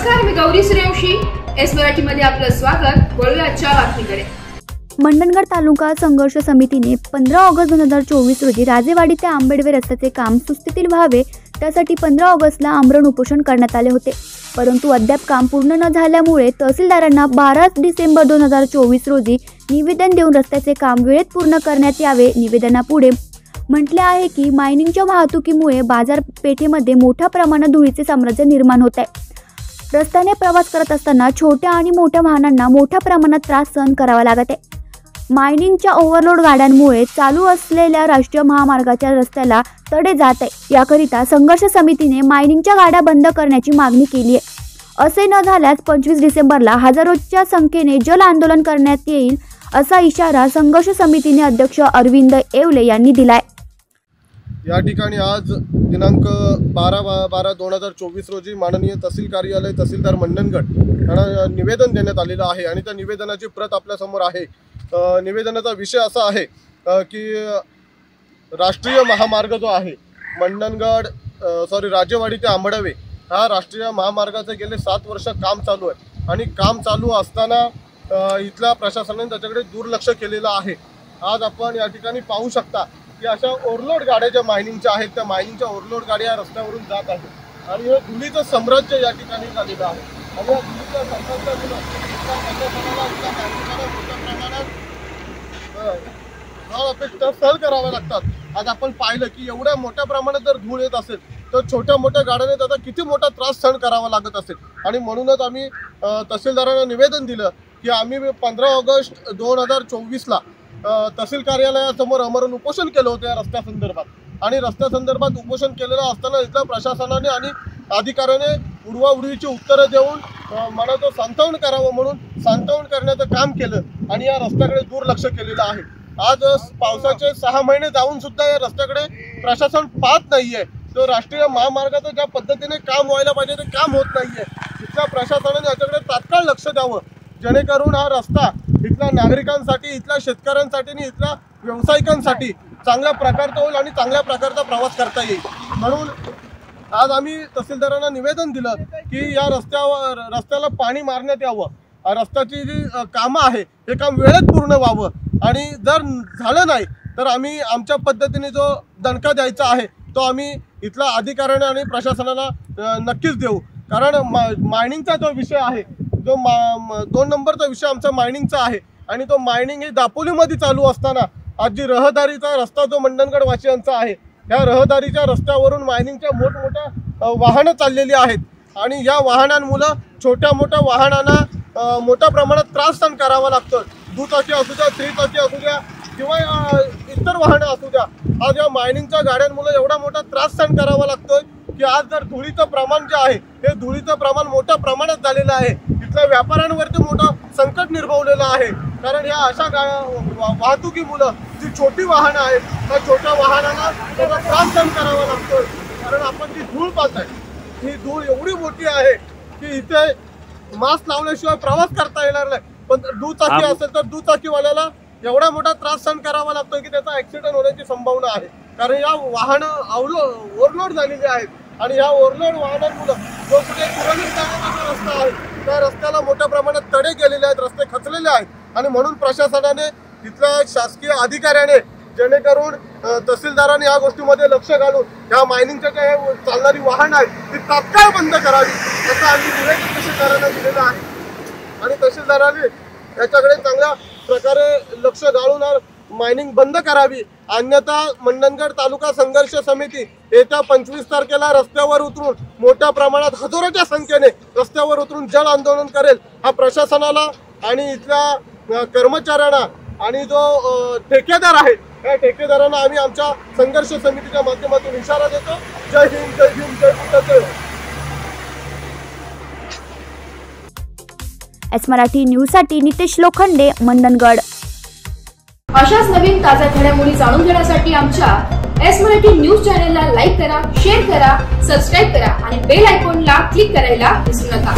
नमस्कार, मी गौरी सूर्यवंशी. एस मराठीमध्ये आपलं स्वागत. वळूया आजच्या बातमीकडे. मंडणगड तालुका संघर्ष समितीने 15 ऑगस्ट 2024 रोजी राजेवाडी ते आंबेडवे रस्त्याचे काम सुस्थितीत व्हावे त्यासाठी 15 ऑगस्टला आमरण उपोषण करण्यात आले होते. परंतु अद्याप काम पूर्ण न झाल्यामुळे तहसीलदारांना 12 डिसेंबर 2024 रोजी निवेदन देऊन रस्त्याचे काम वेळेत पूर्ण करण्यात यावे. निवेदनापुढे म्हटले आहे की मायनिंगच्या वाहतुकीमुळे बाजारपेठेमध्ये मोठ्या प्रमाणात धुळीचे साम्राज्य निर्माण होत आहे. रस्त्याने प्रवास करत असताना छोट्या आणि मोठ्या वाहनांना मोठ्या प्रमाणात त्रास सहन करावा लागत आहे. मायनिंगच्या ओव्हरलोड गाड्यांमुळे चालू असलेल्या राष्ट्रीय महामार्गाच्या रस्त्याला तडे जात आहे. याकरिता संघर्ष समितीने मायनिंगच्या गाड्या बंद करण्याची मागणी केली आहे. असे न झाल्यास 25 डिसेंबरला हजारोच्या संख्येने जल आंदोलन करण्यात येईल असा इशारा संघर्ष समितीने अध्यक्ष अरविंद येवले यांनी दिलाय. या ठिकाणी आज दिनांक 12/12/2024 रोजी माननीय तहसील कार्यालय तहसीलदार मंडणगड यांना निवेदन देण्यात आलेलं आहे आणि त्या निवेदनाची प्रत आपल्यासमोर आहे. निवेदनाचा विषय असा आहे की राष्ट्रीय महामार्ग जो आहे मंडणगड राजेवाडी ते आंबेडवे हा राष्ट्रीय महामार्गाचे गेले 7 वर्ष काम चालू आहे आणि काम चालू असताना इथल्या प्रशासनाने त्याच्याकडे दुर्लक्ष केलेलं आहे. आज आपण या ठिकाणी पाहू शकता की अशा ओव्हरलोड गाड्या ज्या मायनिंगच्या आहेत त्या मायनिंगच्या ओव्हरलोड गाड्या रस्त्यावरून जात आहेत आणि हे धुळीचं साम्राज्य या ठिकाणी झालेलं आहे. आणि या धुळीच्या साम्राज्यामुळे अपेक्षा सहन कराव्या लागतात. आज आपण पाहिलं की एवढ्या मोठ्या प्रमाणात जर धूळ येत असेल तर छोट्या मोठ्या गाड्याने त्याचा किती मोठा त्रास सहन करावा लागत असेल. आणि म्हणूनच आम्ही तहसीलदारांना निवेदन दिलं की आम्ही 15 ऑगस्ट 2024ला तहसील कार्यालयासमोर आमरण उपोषण केलं होतं या रस्त्यासंदर्भात. आणि रस्त्यासंदर्भात उपोषण केलेलं असताना इथल्या प्रशासनाने आणि अधिकाऱ्याने उडवाउडवीची उत्तरं देऊन मला तो सांत्वन करावं म्हणून सांत्वन करण्याचं काम केलं आणि या रस्त्याकडे दुर्लक्ष केलेलं आहे. आज पावसाचे 6 महिने जाऊन सुद्धा या रस्त्याकडे प्रशासन पाहत नाहीये. तो राष्ट्रीय महामार्गाचं ज्या पद्धतीने काम व्हायला पाहिजे ते काम होत नाहीये. इथल्या प्रशासनाने याच्याकडे तात्काळ लक्ष द्यावं जेणेकरून हा रस्ता इथल्या नागरिकांसाठी, इथल्या शेतकऱ्यांसाठी आणि इथल्या व्यावसायिकांसाठी चांगल्या प्रकारचा होईल आणि चांगल्या प्रकारचा प्रवास करता येईल. म्हणून आज आम्ही तहसीलदारांना निवेदन दिलं की या रस्त्याला पाणी मारण्यात यावं. रस्त्याची जी कामं आहे हे काम वेळेत पूर्ण व्हावं आणि जर झालं नाही तर आम्ही आमच्या पद्धतीने जो दणका द्यायचा आहे तो आम्ही इथल्या अधिकाऱ्यांना आणि प्रशासनाला नक्कीच देऊ. कारण मायनिंगचा जो विषय आहे, जो 2 नंबरचा विषय आमचा मायनिंगचा आहे आणि तो मायनिंग ही दापोलीमध्ये चालू असताना आज जी रहदारीचा रस्ता जो मंडणगड वासियांचा आहे या रहदारीच्या रस्त्यावरून मायनिंगच्या मोठमोठ्या वाहनं चाललेली आहेत आणि या वाहनांमुळे छोट्या मोठ्या वाहनांना मोठ्या प्रमाणात त्रास सहन करावा लागतो. दुचाकी असू द्या, 3 चाकी असू द्या किंवा इतर वाहनं असू द्या. आज या मायनिंगच्या गाड्यांमुळे एवढा मोठा त्रास सहन करावा लागतोय की आज जर धुळीचं प्रमाण जे आहे हे धुळीचं प्रमाण मोठ्या प्रमाणात झालेलं आहे. इथल्या व्यापाऱ्यांवरती मोठं संकट निर्भवलेलं आहे. कारण या अशा वाहतुकीमुळे जी छोटी वाहनं आहेत त्या छोट्या वाहनांना त्याचा त्रास सहन करावा लागतोय. कारण आपण जी धूळ पाहताय ही धूळ एवढी मोठी आहे की इथे मास्क लावल्याशिवाय प्रवास करता येणार नाही. पण दुचाकी असेल तर दुचाकीवाल्याला एवढा मोठा त्रास सहन करावा लागतोय की त्याचा ऍक्सिडेंट होण्याची संभावना आहे. कारण या वाहनं ओव्हरलोड झालेली आहेत आणि या ओव्हरलोड वाहनांमुळे जो कुठे पुरवठा जाण्याचा रस्ता आहे त्या रस्त्याला मोठ्या प्रमाणात तडे गेलेले आहेत, रस्ते खचलेले आहेत. आणि म्हणून प्रशासनाने इथल्या शासकीय अधिकाऱ्याने जेणेकरून तहसीलदारांनी या गोष्टीमध्ये लक्ष घालून या मायनिंगच्या जे चालणारी वाहनं आहेत ती तात्काळ बंद करावी असं आम्ही निवेदन तहसीलदारांना दिलेलं आहे. आणि तहसीलदारांनी याच्याकडे चांगल्या प्रकारे लक्ष घालून मायनिंग बंद करावी. अन्यथा मंडणगड तालुका संघर्ष समिती येत्या 25 तारखेला रस्त्यावर उतरून मोठ्या प्रमाणात हजारोच्या संख्येने रस्त्यावर उतरून जल आंदोलन करेल. हा प्रशासनाला आणि इथल्या कर्मचाऱ्यांना आणि जो ठेकेदार आहे त्या ठेकेदारांना आम्ही आमच्या संघर्ष समितीच्या माध्यमातून इशारा देतो. जय हिंद, जय भीम, जय बुद्ध. एस मराठी न्यूजसाठी नितेश लोखंडे, मंडणगड. अशाच नवीन ताज्या घडामोडी जाणून घेण्यासाठी आमच्या एस मराठी न्यूज चॅनलला लाईक करा, शेअर करा, सबस्क्राईब करा आणि बेल आयकॉनला क्लिक करायला विसरू नका.